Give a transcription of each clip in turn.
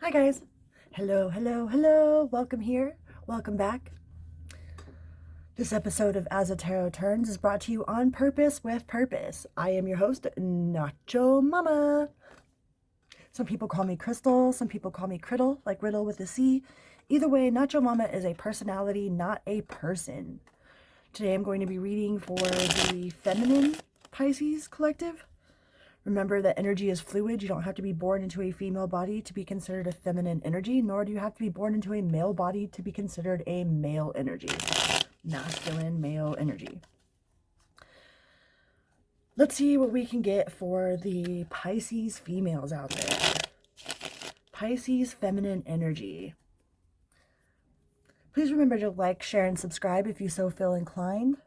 Hi guys. Hello, hello, hello. Welcome here. Welcome back. This episode of As a Tarot Turns is brought to you on purpose with purpose. I am your host, Nacho Mama. Some people call me Crystal. Some people call me Criddle, like riddle with a C. Either way, Nacho Mama is a personality, not a person. Today I'm going to be reading for the feminine Pisces collective. Remember that energy is fluid. You don't have to be born into a female body to be considered a feminine energy, nor do you have to be born into a male body to be considered a male energy. Masculine, male energy. Let's see what we can get for the Pisces females out there. Pisces feminine energy. Please remember to like, share, and subscribe if you so feel inclined.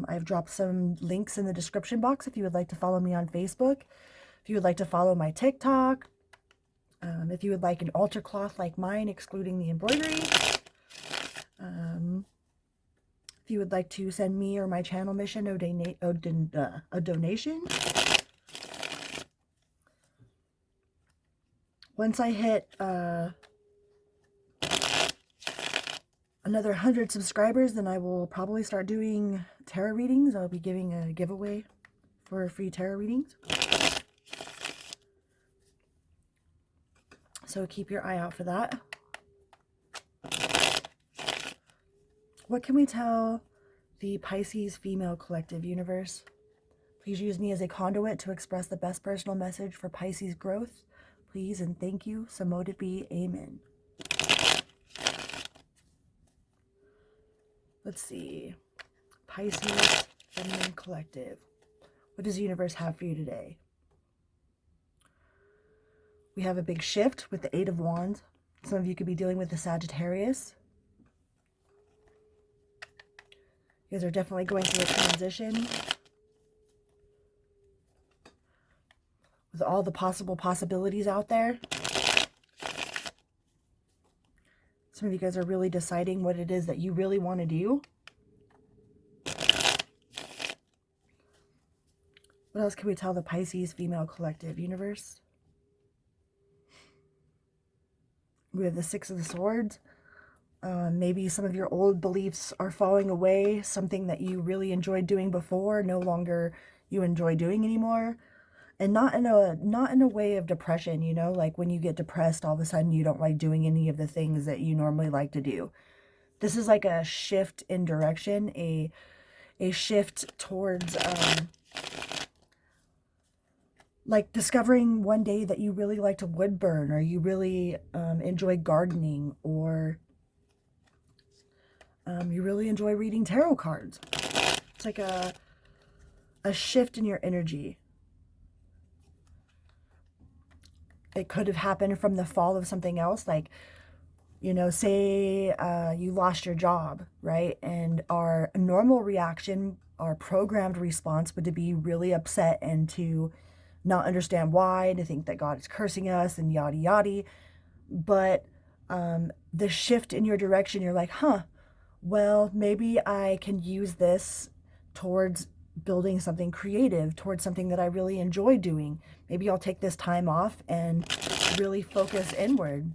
I've dropped some links in the description box if you would like to follow me on Facebook. If you would like to follow my TikTok. If you would like an altar cloth like mine, excluding the embroidery. If you would like to send me or my channel mission a donation. Once I hit another 100 subscribers, then I will probably start doing tarot readings. I'll be giving a giveaway for free tarot readings. So keep your eye out for that. What can we tell the Pisces female collective universe? Please use me as a conduit to express the best personal message for Pisces growth. Please and thank you. So mote it be. Amen. Let's see. Pisces feminine collective. What does the universe have for you today? We have a big shift with the Eight of Wands. Some of you could be dealing with the Sagittarius. You guys are definitely going through a transition with all the possibilities out there. Some of you guys are really deciding what it is that you really want to do. What else can we tell the Pisces female collective universe? We have the Six of Swords. Maybe some of your old beliefs are falling away. Something that you really enjoyed doing before, no longer you enjoy doing anymore. And not in a way of depression, you know, like when you get depressed, all of a sudden you don't like doing any of the things that you normally like to do. This is like a shift in direction, a shift towards like discovering one day that you really like to wood burn, or you really enjoy gardening, or you really enjoy reading tarot cards. It's like a shift in your energy. It could have happened from the fall of something else, like, you know, say you lost your job, right? And our normal reaction, our programmed response would to be really upset and to not understand why, to think that God is cursing us and yada yada. But the shift in your direction, you're like, well, maybe I can use this towards building something creative, towards something that I really enjoy doing. Maybe I'll take this time off and really focus inward.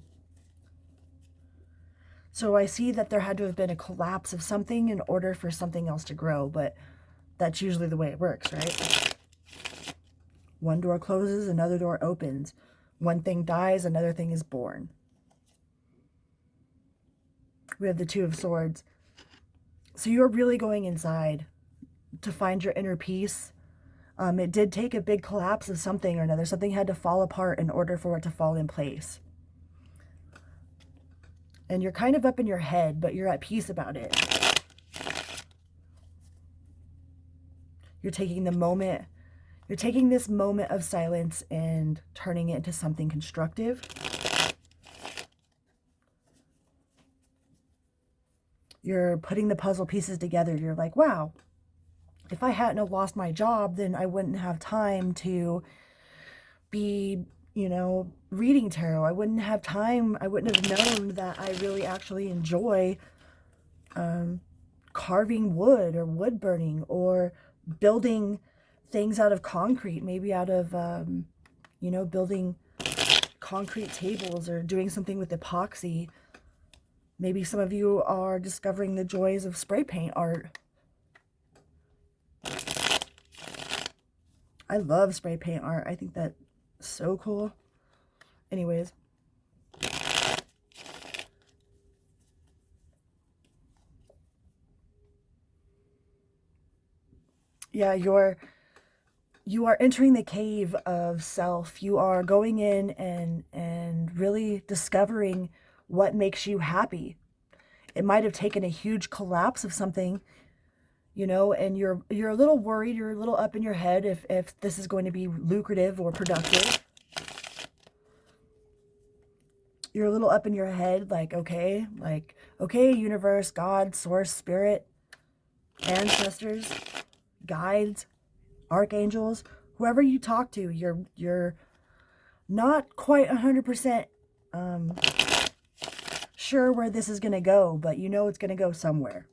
So I see that there had to have been a collapse of something in order for something else to grow, but that's usually the way it works, right? One door closes, another door opens. One thing dies, another thing is born. We have the Two of Swords. So you're really going inside to find your inner peace. It did take a big collapse of something or another. Something had to fall apart in order for it to fall in place. And you're kind of up in your head, but you're at peace about it. You're taking this moment of silence and turning it into something constructive. You're putting the puzzle pieces together. You're like, wow, if I hadn't lost my job, then I wouldn't have time to be, you know, reading tarot. I wouldn't have time. I wouldn't have known that I really actually enjoy carving wood or wood burning or building things out of concrete, maybe out of, you know, building concrete tables or doing something with epoxy. Maybe some of you are discovering the joys of spray paint art. I love spray paint art. I think that's so cool. Anyways. Yeah, you are entering the cave of self. You are going in and really discovering what makes you happy. It might have taken a huge collapse of something, you know, and you're a little worried, you're a little up in your head if this is going to be lucrative or productive. You're a little up in your head, like, okay, universe, God, source, spirit, ancestors, guides, archangels, whoever you talk to, you're not quite 100% sure where this is going to go, but you know it's going to go somewhere.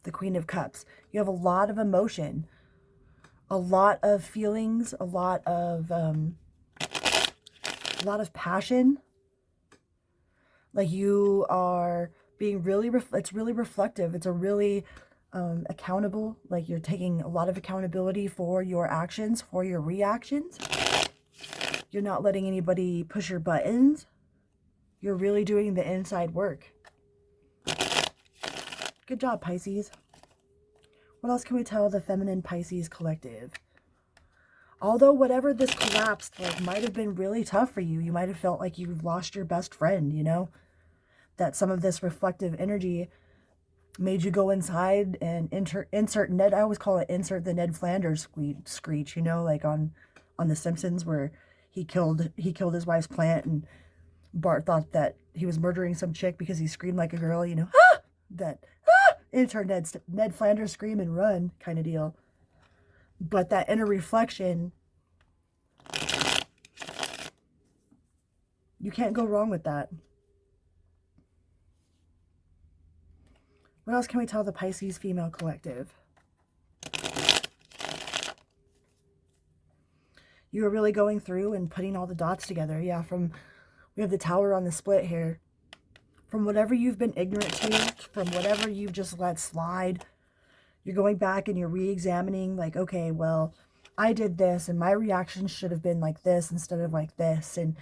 The Queen of Cups. You have a lot of emotion, a lot of feelings, a lot of passion. Like you are being really, it's really reflective. It's a really accountable, like you're taking a lot of accountability for your actions, for your reactions. You're not letting anybody push your buttons. You're really doing the inside work. Good job, Pisces. What else can we tell the feminine Pisces collective? Although whatever this collapsed, like, might have been really tough for you. You might have felt like you lost your best friend, you know? That some of this reflective energy made you go inside and insert Ned. I always call it insert the Ned Flanders screech, you know, like on The Simpsons, where he killed his wife's plant, and Bart thought that he was murdering some chick because he screamed like a girl, you know, ah! That insert Ned Flanders scream and run kind of deal. But that inner reflection, you can't go wrong with that. What else can we tell the Pisces female collective? You are really going through and putting all the dots together. Yeah, we have the Tower on the split here. From whatever you've been ignorant to, from whatever you've just let slide, you're going back and you're re-examining, like, okay, well, I did this and my reaction should have been like this instead of like this. And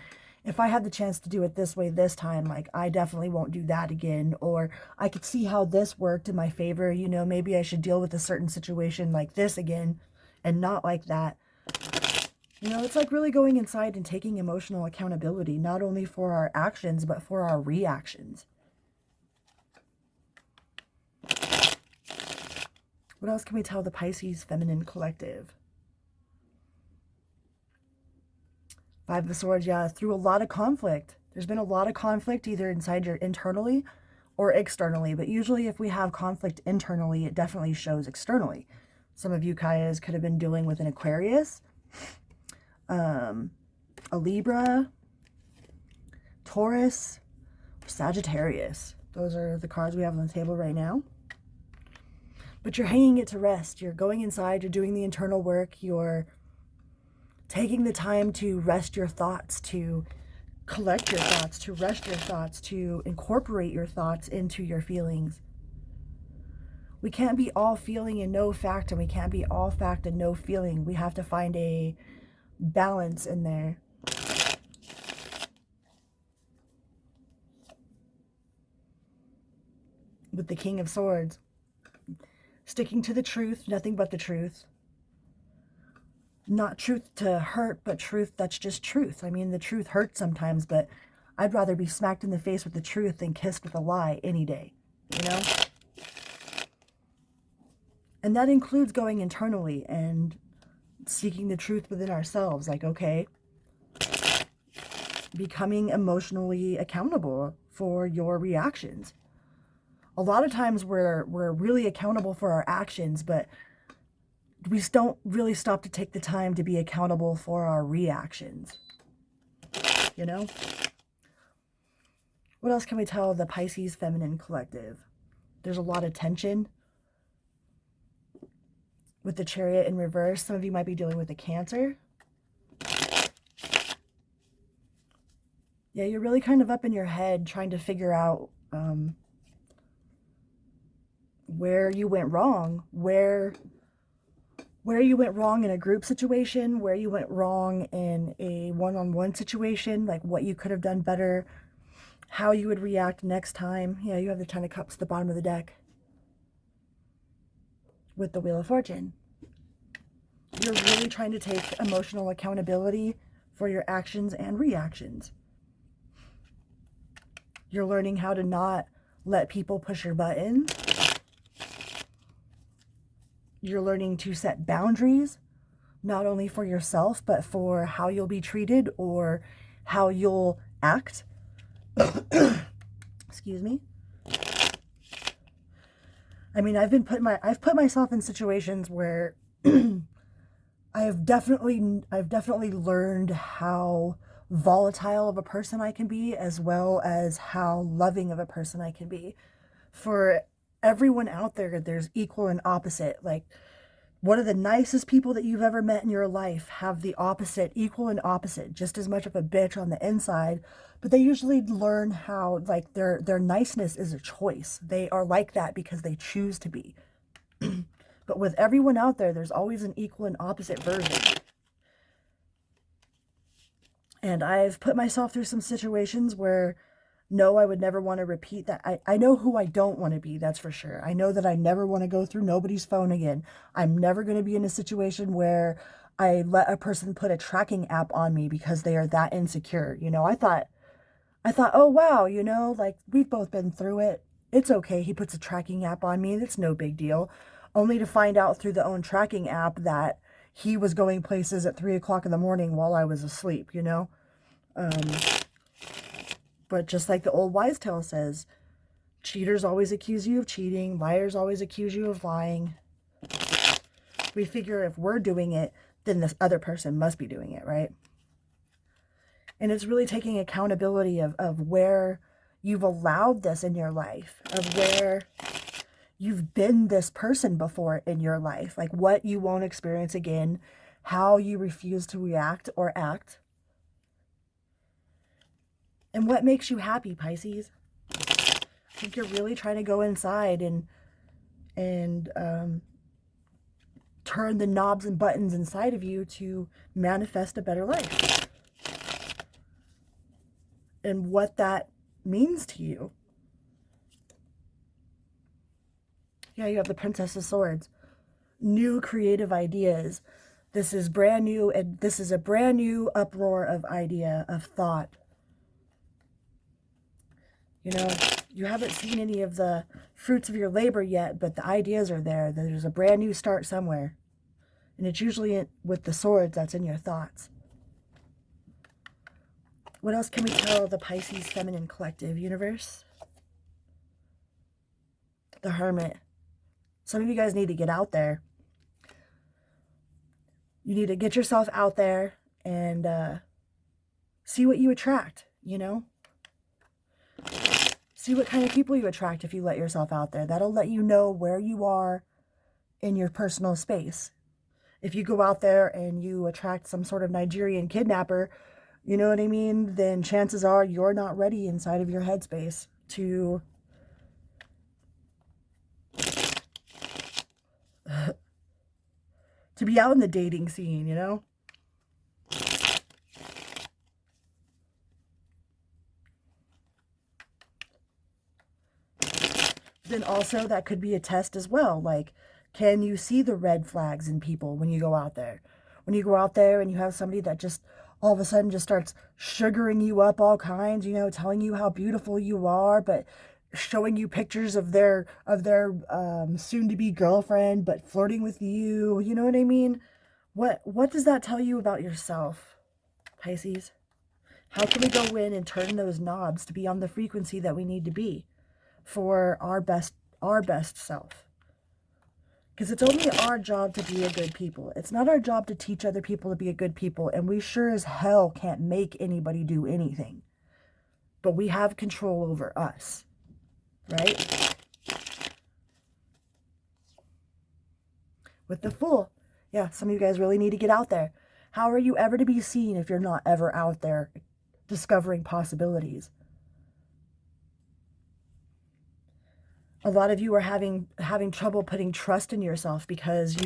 if I had the chance to do it this way this time, like, I definitely won't do that again. Or I could see how this worked in my favor. You know, maybe I should deal with a certain situation like this again and not like that. You know, it's like really going inside and taking emotional accountability, not only for our actions, but for our reactions. What else can we tell the Pisces feminine collective? Five of Swords, yeah, through a lot of conflict. There's been a lot of conflict either inside your internally or externally. But usually if we have conflict internally, it definitely shows externally. Some of you Kayas could have been dealing with an Aquarius, a Libra, Taurus, Sagittarius. Those are the cards we have on the table right now. But you're hanging it to rest. You're going inside, you're doing the internal work, you're taking the time to rest your thoughts, to collect your thoughts, to rest your thoughts, to incorporate your thoughts into your feelings. We can't be all feeling and no fact, and we can't be all fact and no feeling. We have to find a balance in there. With the King of Swords. Sticking to the truth, nothing but the truth. Not truth to hurt, but truth that's just truth. I mean, the truth hurts sometimes, but I'd rather be smacked in the face with the truth than kissed with a lie any day, you know? And that includes going internally and seeking the truth within ourselves. Like, okay, becoming emotionally accountable for your reactions. A lot of times we're really accountable for our actions, but we don't really stop to take the time to be accountable for our reactions. You know? What else can we tell the Pisces feminine collective? There's a lot of tension with the Chariot in reverse. Some of you might be dealing with a Cancer. Yeah, you're really kind of up in your head trying to figure out where you went wrong, where you went wrong in a group situation, where you went wrong in a one-on-one situation, like what you could have done better, how you would react next time. Yeah, you have the Ten of Cups at the bottom of the deck with the Wheel of Fortune. You're really trying to take emotional accountability for your actions and reactions. You're learning how to not let people push your buttons. You're learning to set boundaries, not only for yourself, but for how you'll be treated or how you'll act. Excuse me. I mean, I've put myself in situations where I've definitely learned how volatile of a person I can be, as well as how loving of a person I can be. For everyone out there, there's equal and opposite. Like, one of the nicest people that you've ever met in your life have the opposite, equal and opposite, just as much of a bitch on the inside, but they usually learn how, like, their niceness is a choice. They are like that because they choose to be. But with everyone out there, there's always an equal and opposite version. And I've put myself through some situations where, no, I would never want to repeat that. I know who I don't want to be, that's for sure. I know that I never want to go through nobody's phone again. I'm never going to be in a situation where I let a person put a tracking app on me because they are that insecure. You know, I thought, oh wow, you know, like, we've both been through it. It's okay. He puts a tracking app on me. It's no big deal. Only to find out through the own tracking app that he was going places at 3 o'clock in the morning while I was asleep, you know? But just like the old wise tale says, cheaters always accuse you of cheating. Liars always accuse you of lying. We figure if we're doing it, then this other person must be doing it, right? And it's really taking accountability of where you've allowed this in your life, of where you've been this person before in your life, like what you won't experience again, how you refuse to react or act, and what makes you happy, Pisces. I think you're really trying to go inside and turn the knobs and buttons inside of you to manifest a better life. And what that means to you. Yeah, you have the Princess of Swords. New creative ideas. This is brand new, and this is a brand new uproar of idea, of thought. You know, you haven't seen any of the fruits of your labor yet, but the ideas are there. There's a brand new start somewhere. And it's usually with the swords that's in your thoughts. What else can we tell the Pisces feminine collective universe? The Hermit. Some of you guys need to get out there. You need to get yourself out there and see what you attract, you know? See what kind of people you attract if you let yourself out there. That'll let you know where you are in your personal space. If you go out there and you attract some sort of Nigerian kidnapper, you know what I mean? Then chances are you're not ready inside of your headspace to to be out in the dating scene, you know? Then also that could be a test as well. Like, can you see the red flags in people when you go out there? When you go out there and you have somebody that just all of a sudden just starts sugaring you up all kinds, you know, telling you how beautiful you are, but showing you pictures of their soon-to-be girlfriend, but flirting with you. You know what I mean? What does that tell you about yourself, Pisces? How can we go in and turn those knobs to be on the frequency that we need to be for our best self? Because it's only our job to be a good people. It's not our job to teach other people to be a good people, and we sure as hell can't make anybody do anything. But we have control over us, right? With the Fool, yeah, some of you guys really need to get out there. How are you ever to be seen if you're not ever out there discovering possibilities. A lot of you are having trouble putting trust in yourself because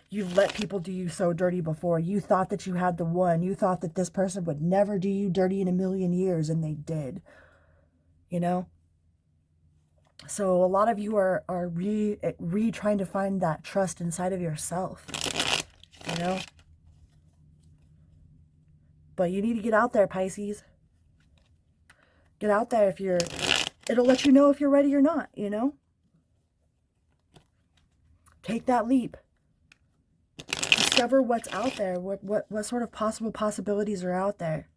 you've let people do you so dirty before. You thought that you had the one. You thought that this person would never do you dirty in a million years, and they did. You know? So a lot of you are trying to find that trust inside of yourself. You know? But you need to get out there, Pisces. Get out there if you're... It'll let you know if you're ready or not, you know? Take that leap. Discover what's out there. What sort of possibilities are out there.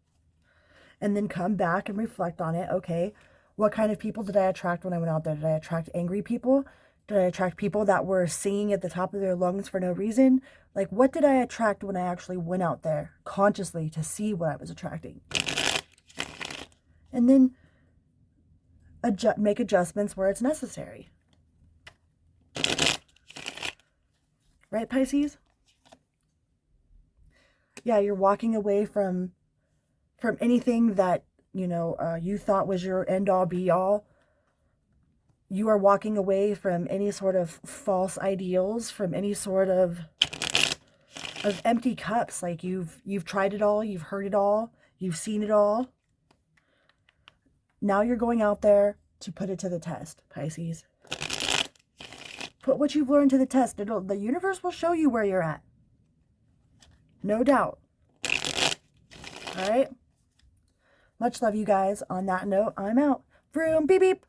And then come back and reflect on it. Okay, what kind of people did I attract when I went out there? Did I attract angry people? Did I attract people that were singing at the top of their lungs for no reason? Like, what did I attract when I actually went out there consciously to see what I was attracting? And then make adjustments where it's necessary. Right, Pisces? Yeah, you're walking away from anything that, you know, you thought was your end-all, be-all. You are walking away from any sort of false ideals, from any sort of empty cups. Like, you've tried it all, you've heard it all, you've seen it all. Now you're going out there to put it to the test, Pisces. Put what you've learned to the test. The universe will show you where you're at. No doubt. All right? Much love, you guys. On that note, I'm out. Vroom, beep, beep.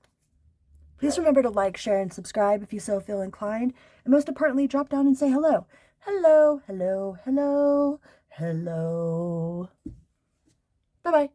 Please remember to like, share, and subscribe if you so feel inclined. And most importantly, drop down and say hello. Hello, hello, hello, hello. Bye-bye.